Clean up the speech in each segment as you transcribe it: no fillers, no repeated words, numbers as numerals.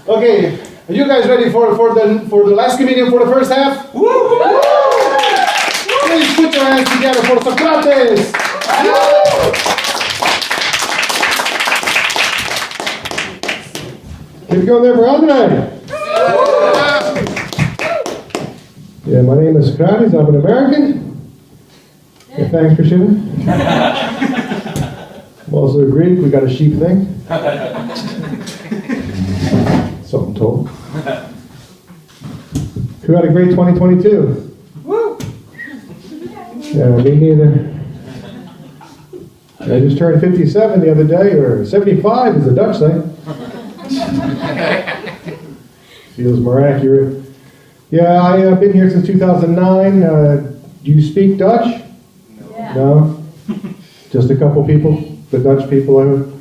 Okay, are you guys ready for the last comedian for the first half? Woo! Woo! Please put your hands together for Socrates! Keep going there for Andrei. Yeah, my name is Socrates. I'm an American. Yeah, thanks, Christina. I'm also a Greek. We got a sheep thing. Something told. Who had a great 2022? Woo! Yeah, me neither. I just turned 57 the other day, or 75 is the Dutch thing. Feels more accurate. Yeah, I've been here since 2009. Do you speak Dutch? No? Just a couple people? The Dutch people, I hope.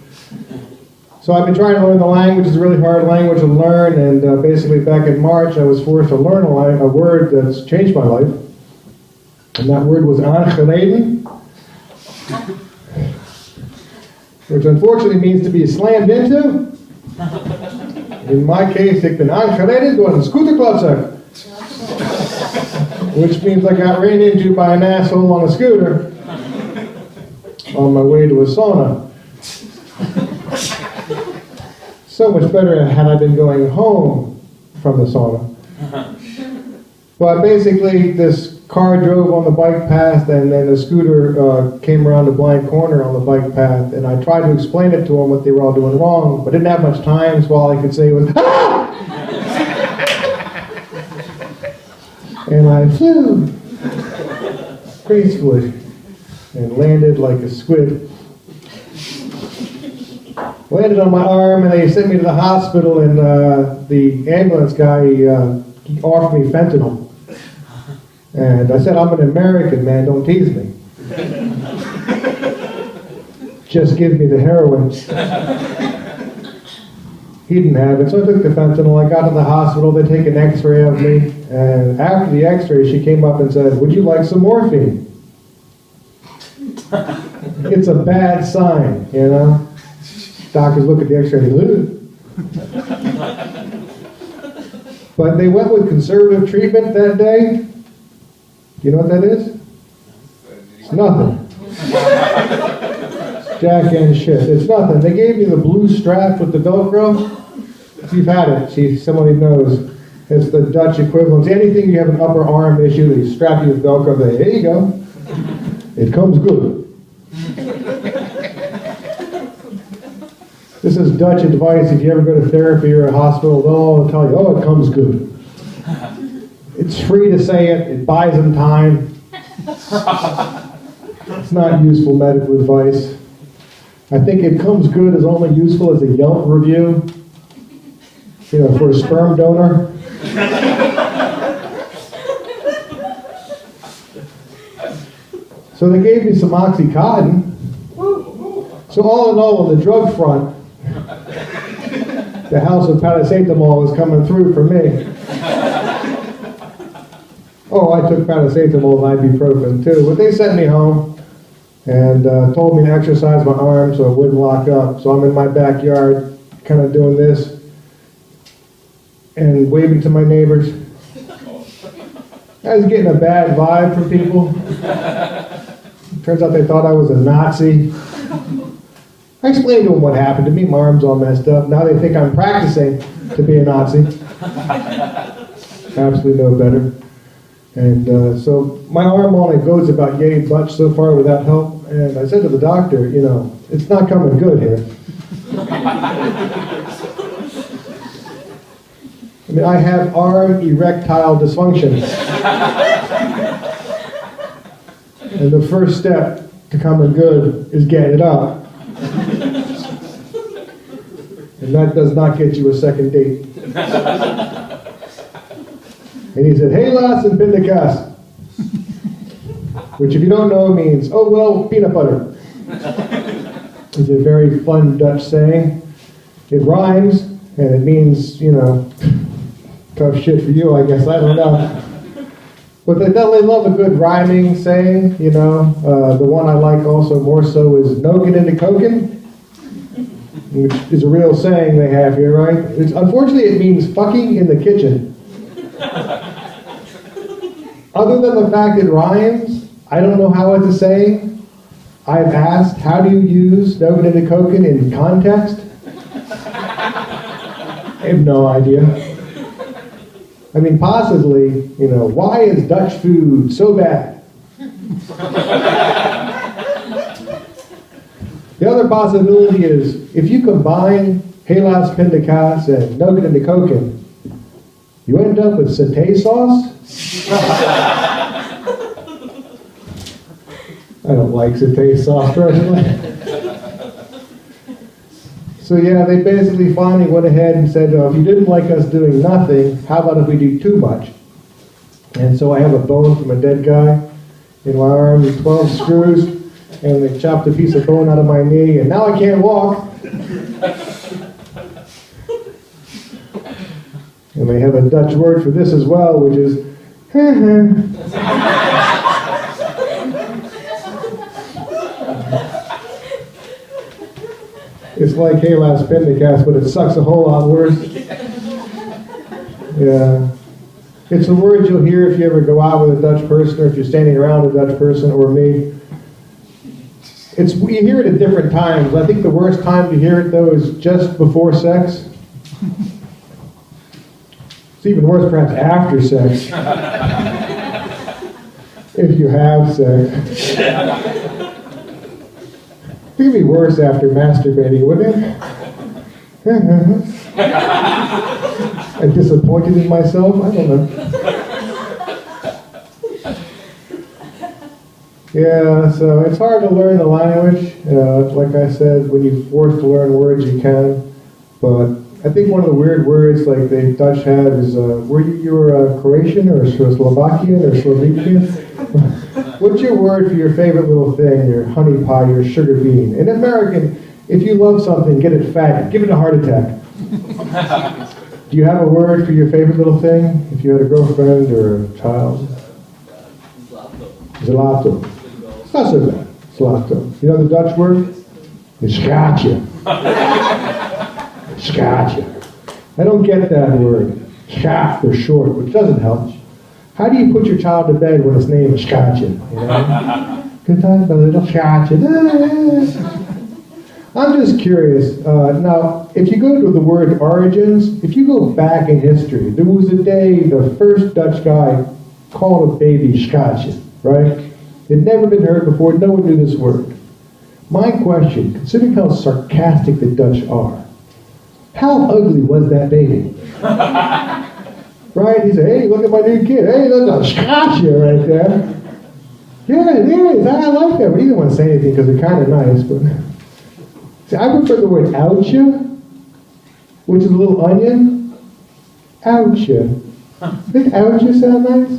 So I've been trying to learn the language. It's a really hard language to learn, and basically back in March I was forced to learn a word that's changed my life. And that word was aangereden, which unfortunately means to be slammed into. In my case, ik ben aangereden door een scooterklapzak, which means I got ran into by an asshole on a scooter on my way to a sauna. So much better had I been going home from the sauna. But basically, this car drove on the bike path, and then the scooter came around the blind corner on the bike path, and I tried to explain it to them what they were all doing wrong, but didn't have much time, so all I could say was, "Ah!" And I flew gracefully and landed like a squid. Landed on my arm, and they sent me to the hospital, and the ambulance guy, he offered me fentanyl. And I said, I'm an American, man, don't tease me. Just give me the heroin. He didn't have it, so I took the fentanyl. I got to the hospital, they take an x-ray of me, and after the x-ray, she came up and said, would you like some morphine? It's a bad sign, you know? Doctors look at the x-ray and they But they went with conservative treatment that day. You know what that is? It's nothing. Jack and shit. It's nothing. They gave me the blue strap with the Velcro. If you've had it, see, somebody knows. It's the Dutch equivalent. Anything you have an upper arm issue, they strap you with Velcro. They, here you go. It comes good. This is Dutch advice. If you ever go to therapy or a hospital, they'll all tell you, oh, it comes good. It's free to say it. It buys them time. It's not useful medical advice. I think it comes good is only useful as a Yelp review, you know, for a sperm donor. So they gave me some Oxycontin. So all in all, on the drug front, the house of paracetamol was coming through for me. Oh, I took paracetamol and ibuprofen too, but they sent me home and told me to exercise my arm so it wouldn't lock up. So I'm in my backyard, kind of doing this and waving to my neighbors. I was getting a bad vibe from people. Turns out they thought I was a Nazi. I explained to them what happened to me. My arm's all messed up. Now they think I'm practicing to be a Nazi. Absolutely no better. And so my arm only goes about yay much so far without help. And I said to the doctor, you know, it's not coming good here. I mean, I have arm erectile dysfunction. And the first step to coming good is getting it up. And that does not get you a second date. And he said, Helaas en pindakaas, which if you don't know means, oh well, peanut butter. It's a very fun Dutch saying. It rhymes, and it means, you know, tough shit for you, I guess, I don't know. But they love a good rhyming saying, you know. The one I like also more so is no get into cokin'. which is a real saying they have here, right? Unfortunately, it means fucking in the kitchen. Other than the fact it rhymes, I don't know how it's a saying. I've asked, how do you use Nogan and Koken in context? I have no idea. I mean, possibly, why is Dutch food so bad? The other possibility is, if you combine helaas pindakaas and Nogan and Koken, you end up with satay sauce? I don't like satay sauce personally. So yeah, they basically finally went ahead and said, if you didn't like us doing nothing, how about if we do too much? And so I have a bone from a dead guy in my arm, 12 screws, and they chopped a piece of bone out of my knee, and now I can't walk. And they have a Dutch word for this as well, which is, it's like helaas pindakaas, but it sucks a whole lot worse. Yeah. It's a word you'll hear if you ever go out with a Dutch person, or if you're standing around a Dutch person, or me. You hear it at different times. I think the worst time to hear it, though, is just before sex. It's even worse, perhaps, after sex. If you have sex. It would be worse after masturbating, wouldn't it? I'm disappointed in myself? I don't know. Yeah, so it's hard to learn the language. Like I said, when you're forced to learn words, you can. But I think one of the weird words like the Dutch have is, were you Croatian or Slovakian or Slovakian? What's your word for your favorite little thing, your honey pie, your sugar bean? In American, if you love something, get it fat, give it a heart attack. Do you have a word for your favorite little thing? If you had a girlfriend or a child? Zlato. It's not so bad. Zlato. You know the Dutch word? It's schatje. Schatje. I don't get that word. Schat for short, which doesn't help. How do you put your child to bed when its name is Schatje? Good time, my little Schatje. I'm just curious. Now, if you go to the word origins, if you go back in history, there was a day the first Dutch guy called a baby Schatje, right? It had never been heard before. No one knew this word. My question, considering how sarcastic the Dutch are, how ugly was that baby? Right? He said, hey, look at my new kid. Hey, look at Schatje right there. Yeah, it is. I like that. But he didn't want to say anything because they're kind of nice. But see, I prefer the word oudje, which is a little onion. Oudje. Does oudje sound nice?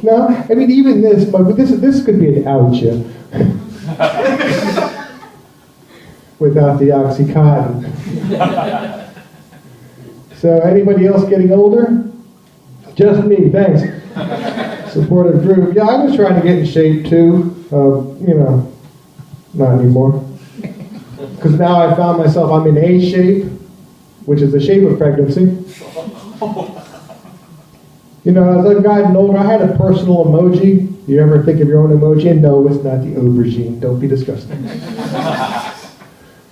No? I mean, even this, but this could be an oudje. Without the Oxycontin. So, anybody else getting older? Just me, thanks. Supportive group. Yeah, I was trying to get in shape too. Not anymore. Because now I found myself, I'm in A shape, which is the shape of pregnancy. As I've gotten older, I had a personal emoji. You ever think of your own emoji? And no, it's not the aubergine. Don't be disgusting.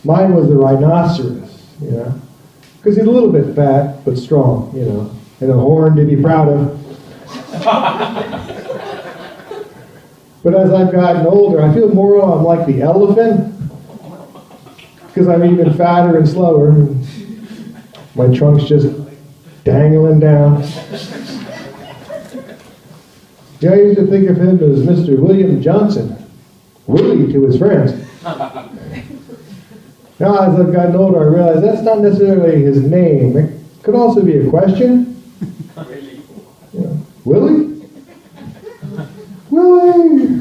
Mine was the rhinoceros, because he's a little bit fat, but strong, and a horn to be proud of. But as I've gotten older, I feel more I'm like the elephant, because I'm even fatter and slower. My trunk's just dangling down. Yeah, I used to think of him as Mr. William Johnson, Willie to his friends. Now, as I've gotten older, I realize that's not necessarily his name. It could also be a question. Willie? Willie!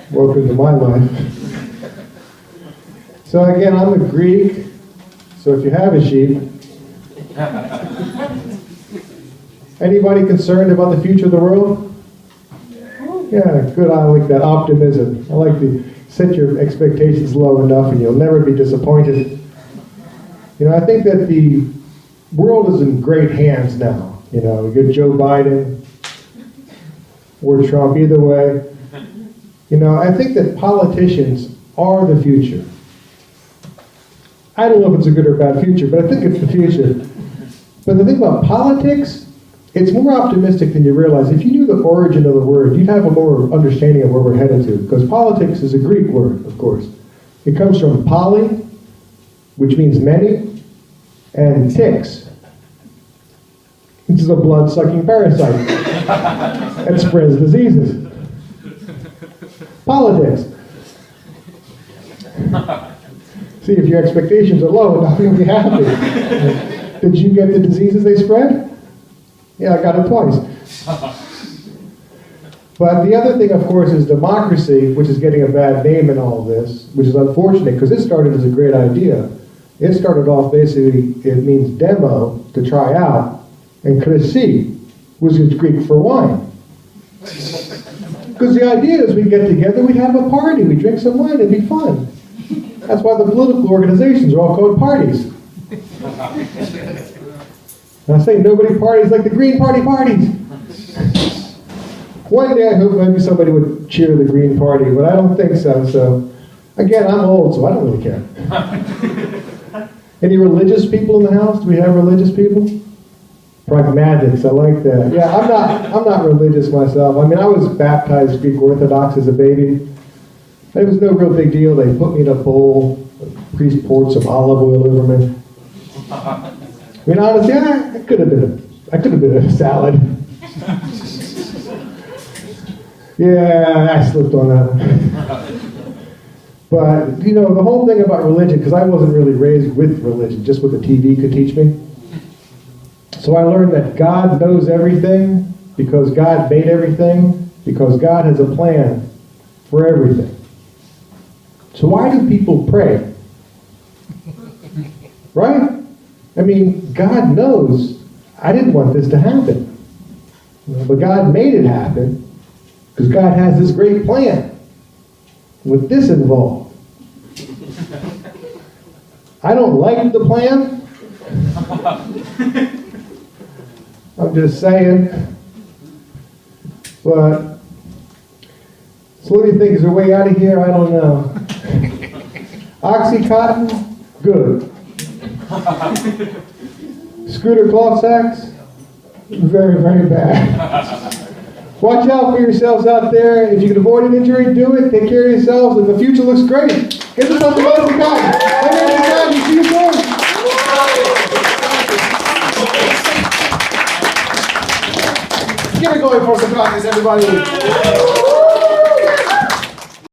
Welcome to my life. So again, I'm a Greek, so if you have a sheep, Anybody concerned about the future of the world? Yeah, good. I like that optimism. I like to set your expectations low enough and you'll never be disappointed. You know, I think that the world is in great hands now. You know, we get Joe Biden or Trump, either way. You know, I think that politicians are the future. I don't know if it's a good or bad future, but I think it's the future. But the thing about politics, it's more optimistic than you realize. If you knew the origin of the word, you'd have a more understanding of where we're headed to. Because politics is a Greek word, of course. It comes from poly, which means many, and ticks. This is a blood-sucking parasite that spreads diseases. Politics. See, if your expectations are low, now you'll be happy. Did you get the diseases they spread? Yeah, I got it twice. But the other thing, of course, is democracy, which is getting a bad name in all of this, which is unfortunate because it started as a great idea. It started off basically, it means demo, to try out, and kresi, which is Greek for wine. Because the idea is we get together, we have a party, we drink some wine, it'd be fun. That's why the political organizations are all called parties. And I say nobody parties like the Green Party parties. One day I hope maybe somebody would cheer the Green Party, but I don't think so. So, again, I'm old, so I don't really care. Any religious people in the house? Do we have religious people? Pragmatics, I like that. Yeah, I'm not religious myself. I mean, I was baptized Greek Orthodox as a baby. It was no real big deal. They put me in a bowl. The priest poured some olive oil over me. I mean, honestly, I could have been a salad. Yeah, I slipped on that one. But, you know, the whole thing about religion, because I wasn't really raised with religion, just what the TV could teach me. So I learned that God knows everything, because God made everything, because God has a plan for everything. So why do people pray? Right? I mean, God knows I didn't want this to happen. But God made it happen because God has this great plan with this involved. I don't like the plan. I'm just saying. But, so what do you think? Is there a way out of here? I don't know. Oxycontin? Good. Scooter cloth sacks? Very, very bad. Watch out for yourselves out there. If you can avoid an injury, do it. Take care of yourselves, and the future looks great. Give yourself a round of applause. My name is God. You see you soon. Give it going for Socrates, everybody.